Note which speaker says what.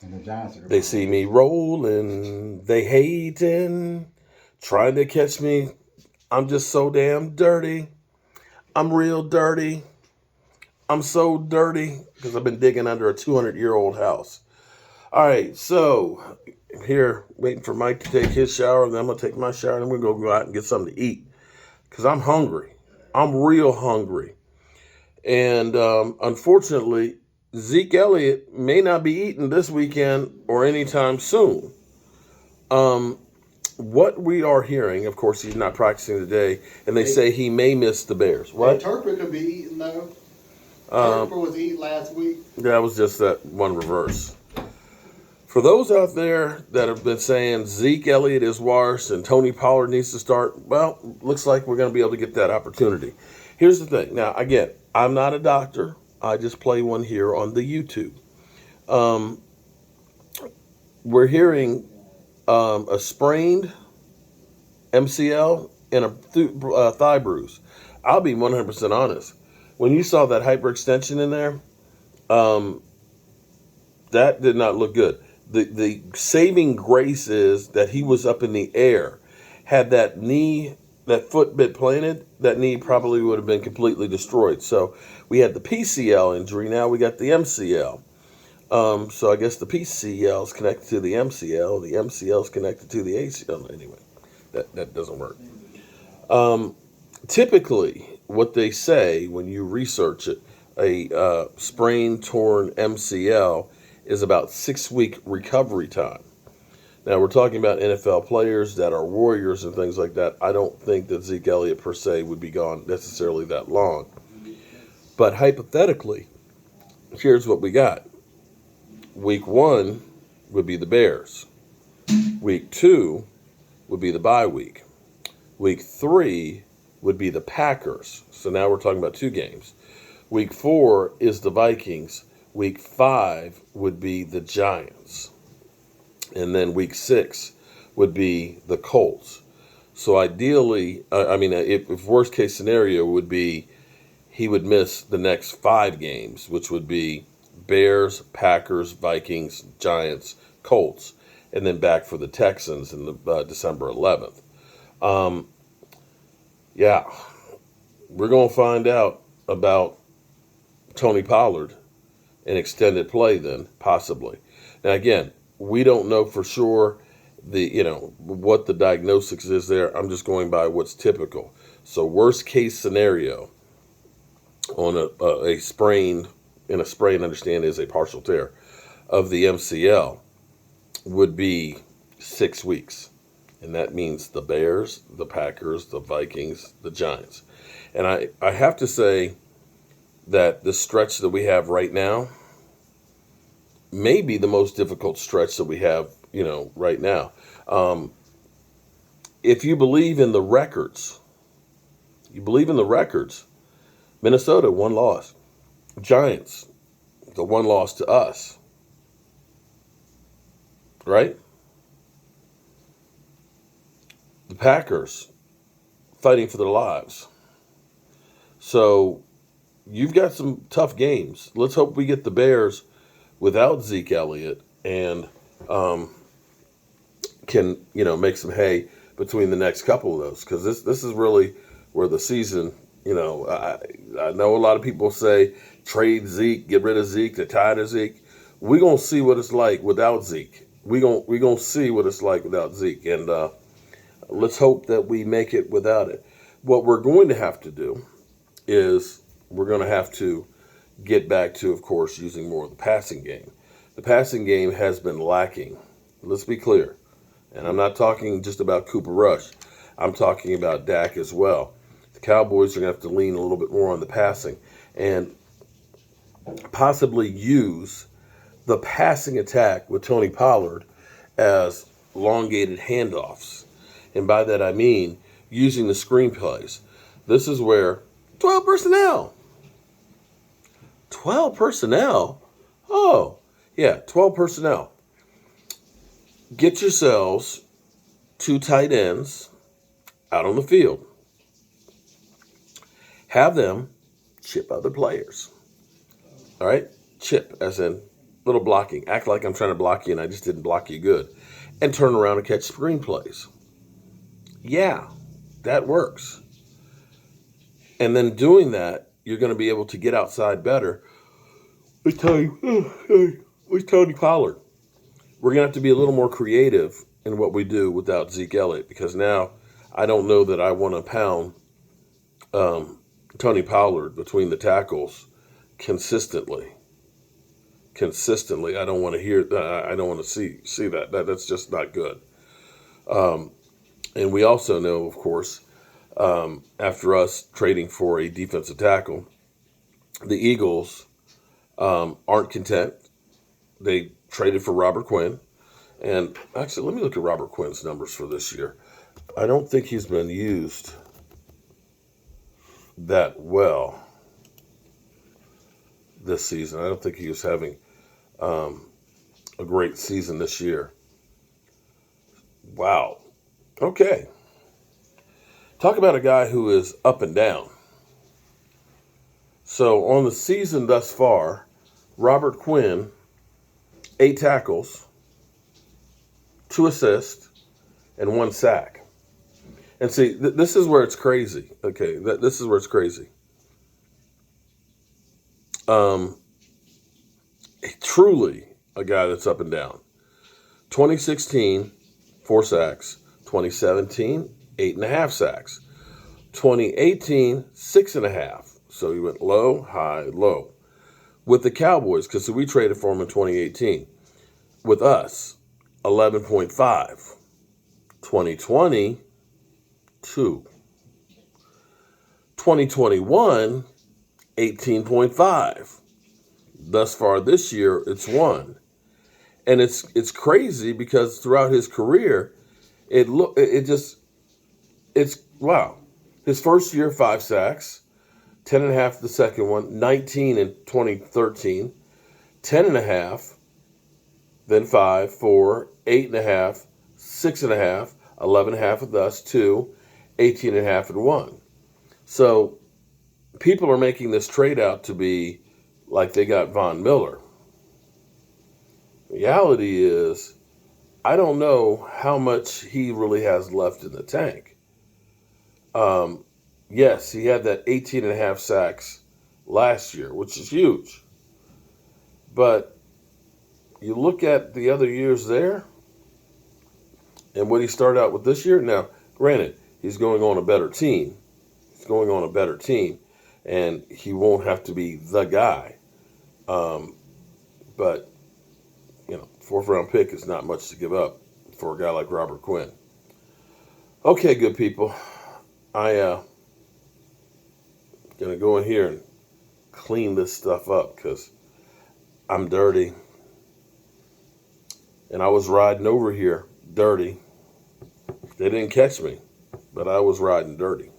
Speaker 1: And the Giants are the
Speaker 2: They
Speaker 1: bottom.
Speaker 2: see me rolling, they hating, trying to catch me. I'm just so damn dirty. I'm real dirty. I'm so dirty because I've been digging under a 200-year-old house. All right, so here waiting for Mike to take his shower, and then I'm gonna take my shower, and then we're gonna go out and get something to eat because I'm hungry. I'm real hungry, and unfortunately, Zeke Elliott may not be eating this weekend or anytime soon. Um, what we are hearing, of course, he's not practicing today, and they say he may miss the Bears.
Speaker 3: Hey,
Speaker 2: What?
Speaker 3: Turpin could be eating though.
Speaker 2: Um,
Speaker 3: Turpin was eating last week.
Speaker 2: that was just that one reverse. For those out there that have been saying Zeke Elliott is worse and Tony Pollard needs to start, well, looks like we're going to be able to get that opportunity. Here's the thing. Now, again, I'm not a doctor. I just play one here on the YouTube. Um, we're hearing a sprained MCL and a thigh bruise. I'll be 100% honest. When you saw that hyperextension in there, um, that did not look good. The saving grace is that he was up in the air. Had that foot been planted, that knee probably would have been completely destroyed. So we had the PCL injury. Now we got the MCL. So I guess the PCL is connected to the MCL. The MCL is connected to the ACL. Anyway, that doesn't work. Um, Typically, what they say when you research it, a sprained, torn MCL is about 6-week recovery time. Now, we're talking about NFL players that are warriors and things like that. I don't think that Zeke Elliott, per se, would be gone necessarily that long. But hypothetically, here's what we got. Week 1 would be the Bears. Week 2 would be the bye week. Week 3 would be the Packers. So now we're talking about 2 games. Week 4 is the Vikings. Week 5 would be the Giants. And then week 6 would be the Colts. So ideally, if worst case scenario would be he would miss the next 5 games, which would be Bears, Packers, Vikings, Giants, Colts, and then back for the Texans in the December 11th. Um, yeah, we're going to find out about Tony Pollard in extended play then, possibly. Now, again, we don't know for sure what the diagnosis is there. I'm just going by what's typical. So worst case scenario on a sprain, and a sprain, understand, is a partial tear of the MCL, would be 6 weeks. And that means the Bears, the Packers, the Vikings, the Giants. And I have to say that the stretch that we have right now may be the most difficult stretch that we have, right now. If you believe in the records, Minnesota, 1 loss. Giants, the 1 loss to us. Right? The Packers, fighting for their lives. So you've got some tough games. Let's hope we get the Bears without Zeke Elliott and can make some hay between the next couple of those, because this is really where the season. I know a lot of people say trade Zeke, get rid of Zeke, they're tired of Zeke. We're gonna see what it's like without Zeke. We're gonna see what it's like without Zeke, and let's hope that we make it without it. What we're going to have to do is we're going to have to get back to, of course, using more of the passing game. The passing game has been lacking. Let's be clear. And I'm not talking just about Cooper Rush. I'm talking about Dak as well. The Cowboys are going to have to lean a little bit more on the passing and possibly use the passing attack with Tony Pollard as elongated handoffs. And by that I mean using the screenplays. This is where 12 personnel. 12 personnel? Oh, yeah, 12 personnel. Get yourselves 2 tight ends out on the field. Have them chip other players. All right? Chip, as in, little blocking. Act like I'm trying to block you and I just didn't block you good. And turn around and catch screenplays. Yeah, that works. And then doing that, you're going to be able to get outside better with Tony Pollard. We're going to have to be a little more creative in what we do without Zeke Elliott, because now I don't know that I want to pound Tony Pollard between the tackles consistently. I don't want to hear that. I don't want to see that. That's just not good. And we also know, of course, after us trading for a defensive tackle, the Eagles aren't content. They traded for Robert Quinn. And actually, let me look at Robert Quinn's numbers for this year. I don't think he's been used that well this season. I don't think he was having a great season this year. Wow. Okay. Talk about a guy who is up and down. So on the season thus far, Robert Quinn, 8 tackles, 2 assists, and 1 sack. And see, this is where it's crazy. Okay, this is where it's crazy. Truly a guy that's up and down. 2016, 4 sacks. 2017, 8.5 sacks. 2018, 6.5. So he went low, high, low. With the Cowboys, because we traded for him in 2018. With us, 11.5. 2020, 2. 2021, 18.5. Thus far this year, it's 1. And it's crazy because throughout his career, it's wow. His first year, 5 sacks, 10.5 the second one, 19 in 2013, 10.5, then 5, 4, 8.5, 6.5, 11.5 with us, 2, 18.5 and 1. So people are making this trade out to be like they got Von Miller. Reality is, I don't know how much he really has left in the tank. Yes, he had that 18.5 sacks last year, which is huge. But you look at the other years there and what he started out with this year. Now, granted, he's going on a better team. And he won't have to be the guy. But, 4th round pick is not much to give up for a guy like Robert Quinn. Okay, good people. I gonna go in here and clean this stuff up because I'm dirty. And I was riding over here dirty. They didn't catch me, but I was riding dirty.